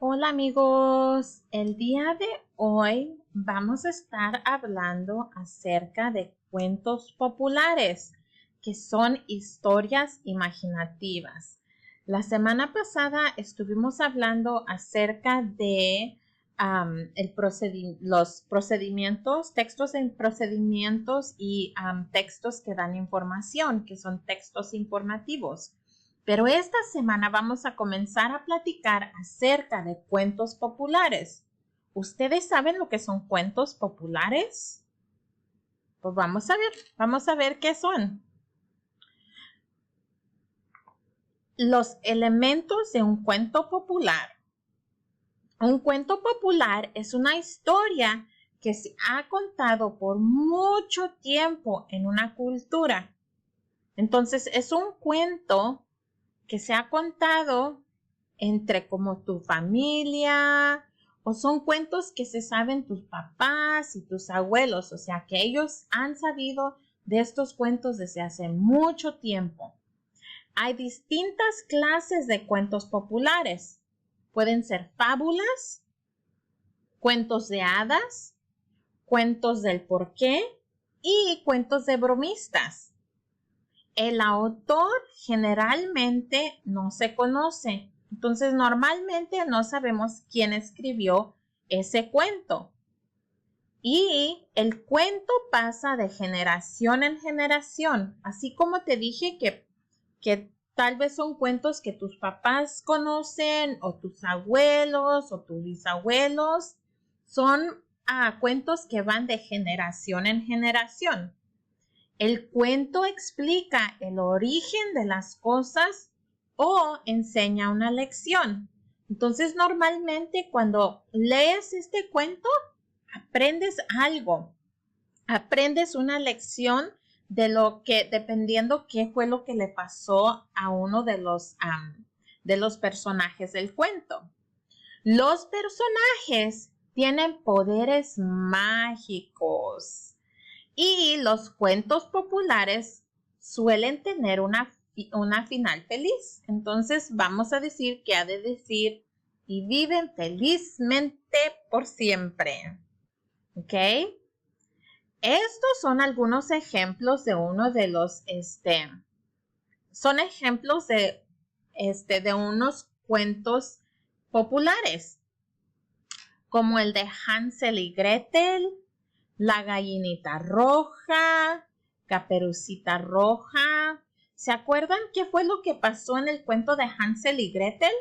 Hola amigos, el día de hoy vamos a estar hablando acerca de cuentos populares, que son historias imaginativas. La semana pasada estuvimos hablando acerca de los procedimientos, textos en procedimientos y textos que dan información, que son textos informativos. Pero esta semana vamos a comenzar a platicar acerca de cuentos populares. ¿Ustedes saben lo que son cuentos populares? Pues vamos a ver qué son. Los elementos de un cuento popular. Un cuento popular es una historia que se ha contado por mucho tiempo en una cultura. Entonces es un cuento que se ha contado entre como tu familia, o son cuentos que se saben tus papás y tus abuelos, o sea que ellos han sabido de estos cuentos desde hace mucho tiempo. Hay distintas clases de cuentos populares. Pueden ser fábulas, cuentos de hadas, cuentos del porqué y cuentos de bromistas. El autor generalmente no se conoce, entonces normalmente no sabemos quién escribió ese cuento. Y el cuento pasa de generación en generación, así como te dije que tal vez son cuentos que tus papás conocen o tus abuelos o tus bisabuelos, son cuentos que van de generación en generación. El cuento explica el origen de las cosas o enseña una lección. Entonces, normalmente cuando lees este cuento, aprendes algo. Aprendes una lección de lo que, dependiendo qué fue lo que le pasó a uno de los personajes del cuento. Los personajes tienen poderes mágicos. Y los cuentos populares suelen tener una final feliz. Entonces vamos a decir que ha de decir y viven felizmente por siempre. ¿Ok? Estos son algunos ejemplos de uno de los, son ejemplos de unos cuentos populares, como el de Hansel y Gretel, La gallinita roja, Caperucita roja. ¿Se acuerdan qué fue lo que pasó en el cuento de Hansel y Gretel?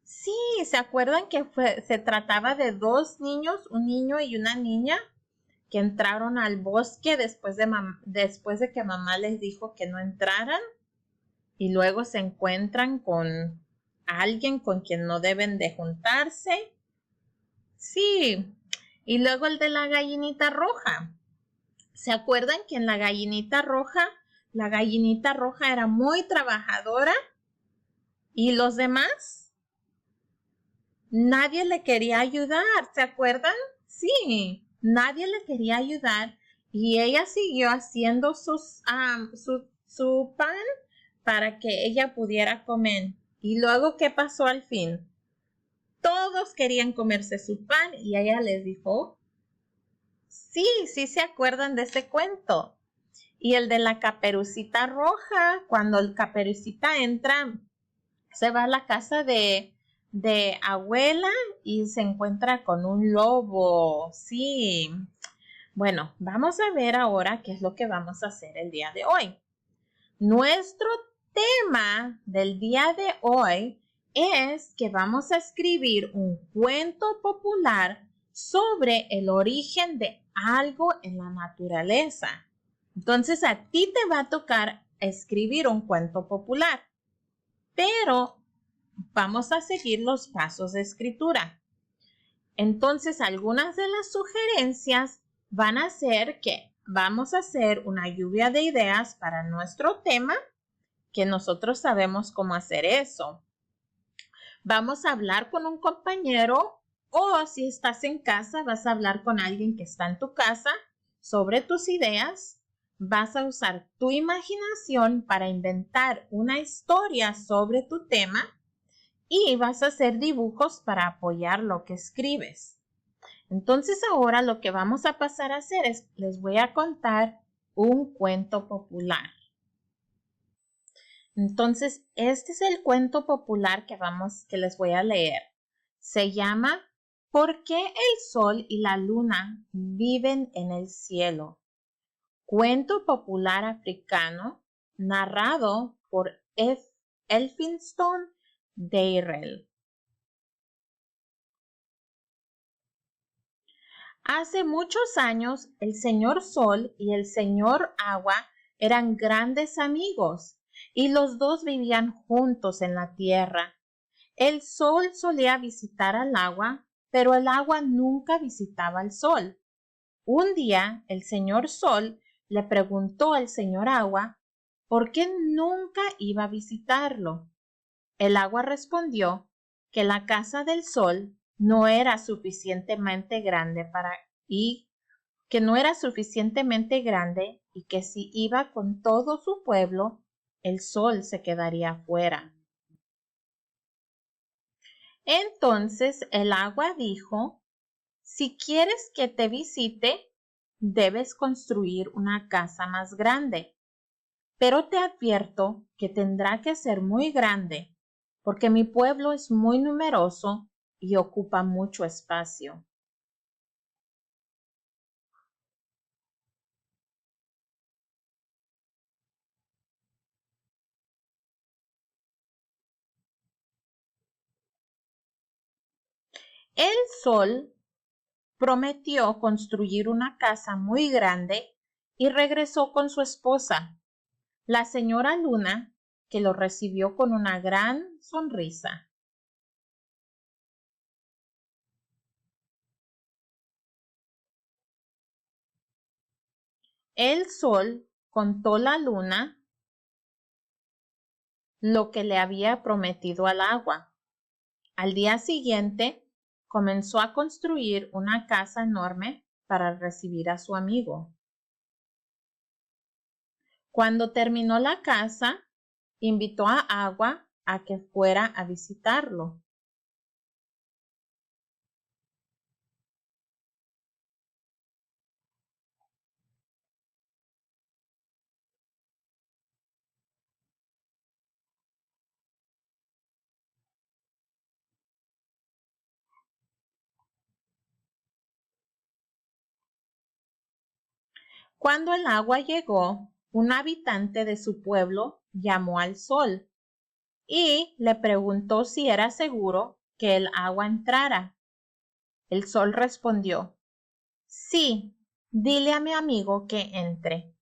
Sí, ¿se acuerdan que se trataba de dos niños, un niño y una niña, que entraron al bosque después de que mamá les dijo que no entraran? Y luego se encuentran con alguien con quien no deben de juntarse. Sí. Y luego el de la gallinita roja. ¿Se acuerdan que en la gallinita roja era muy trabajadora? ¿Y los demás? Nadie le quería ayudar, ¿se acuerdan? Sí, nadie le quería ayudar y ella siguió haciendo su pan para que ella pudiera comer. ¿Y luego qué pasó al fin? Todos querían comerse su pan y ella les dijo, sí se acuerdan de ese cuento. Y el de la Caperucita roja, cuando el Caperucita entra, se va a la casa de abuela y se encuentra con un lobo. Sí. Bueno, vamos a ver ahora qué es lo que vamos a hacer el día de hoy. Nuestro tema del día de hoy es que vamos a escribir un cuento popular sobre el origen de algo en la naturaleza. Entonces a ti te va a tocar escribir un cuento popular, pero vamos a seguir los pasos de escritura. Entonces algunas de las sugerencias van a ser que vamos a hacer una lluvia de ideas para nuestro tema, que nosotros sabemos cómo hacer eso. Vamos a hablar con un compañero o si estás en casa vas a hablar con alguien que está en tu casa sobre tus ideas. Vas a usar tu imaginación para inventar una historia sobre tu tema y vas a hacer dibujos para apoyar lo que escribes. Entonces ahora lo que vamos a pasar a hacer es, les voy a contar un cuento popular. Entonces, este es el cuento popular que les voy a leer. Se llama ¿Por qué el sol y la luna viven en el cielo? Cuento popular africano narrado por Elphinstone Dairell. Hace muchos años, el señor Sol y el señor Agua eran grandes amigos y los dos vivían juntos en la tierra. El Sol solía visitar al Agua, pero el Agua nunca visitaba al Sol. Un día, el señor Sol le preguntó al señor Agua por qué nunca iba a visitarlo. El Agua respondió que la casa del Sol no era suficientemente grande y que no era suficientemente grande y que si iba con todo su pueblo, el Sol se quedaría fuera. Entonces el Agua dijo, si quieres que te visite, debes construir una casa más grande, pero te advierto que tendrá que ser muy grande, porque mi pueblo es muy numeroso y ocupa mucho espacio. El Sol prometió construir una casa muy grande y regresó con su esposa, la señora Luna, que lo recibió con una gran sonrisa. El Sol contó a la Luna lo que le había prometido al Agua. Al día siguiente, comenzó a construir una casa enorme para recibir a su amigo. Cuando terminó la casa, invitó a Agua a que fuera a visitarlo. Cuando el Agua llegó, un habitante de su pueblo llamó al Sol y le preguntó si era seguro que el Agua entrara. El Sol respondió, sí, dile a mi amigo que entre.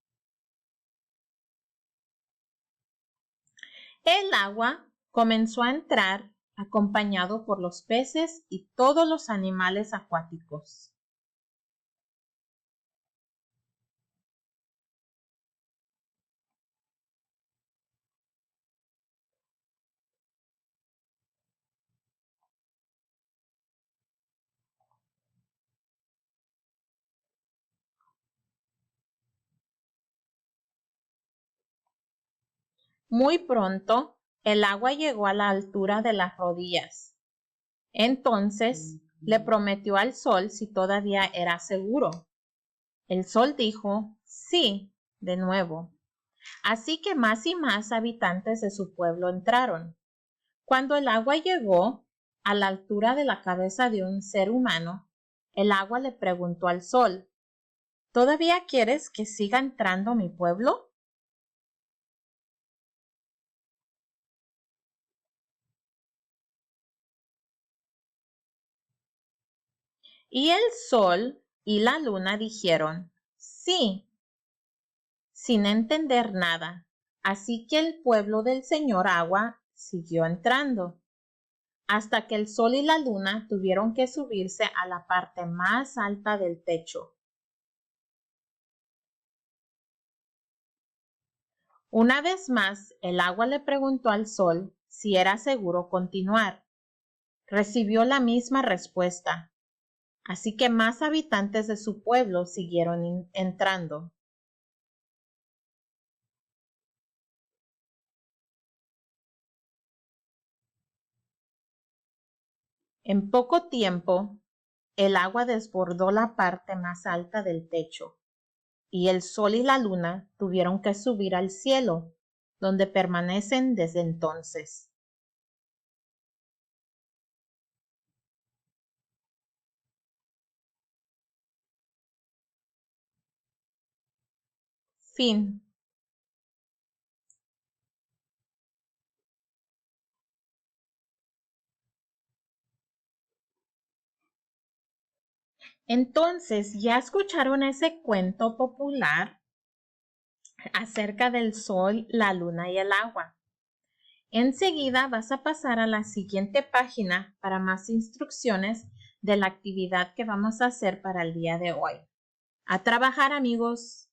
El Agua comenzó a entrar acompañado por los peces y todos los animales acuáticos. Muy pronto, el Agua llegó a la altura de las rodillas. Entonces le prometió al Sol si todavía era seguro. El Sol dijo, sí, de nuevo. Así que más y más habitantes de su pueblo entraron. Cuando el Agua llegó a la altura de la cabeza de un ser humano, el Agua le preguntó al Sol, ¿todavía quieres que siga entrando a mi pueblo? Y el Sol y la Luna dijeron, sí, sin entender nada. Así que el pueblo del señor Agua siguió entrando, hasta que el Sol y la Luna tuvieron que subirse a la parte más alta del techo. Una vez más, el Agua le preguntó al Sol si era seguro continuar. Recibió la misma respuesta, así que más habitantes de su pueblo siguieron entrando. En poco tiempo, el agua desbordó la parte más alta del techo y el sol y la luna tuvieron que subir al cielo, donde permanecen desde entonces. Fin. Entonces, ¿ya escucharon ese cuento popular acerca del sol, la luna y el agua? Enseguida vas a pasar a la siguiente página para más instrucciones de la actividad que vamos a hacer para el día de hoy. A trabajar, amigos.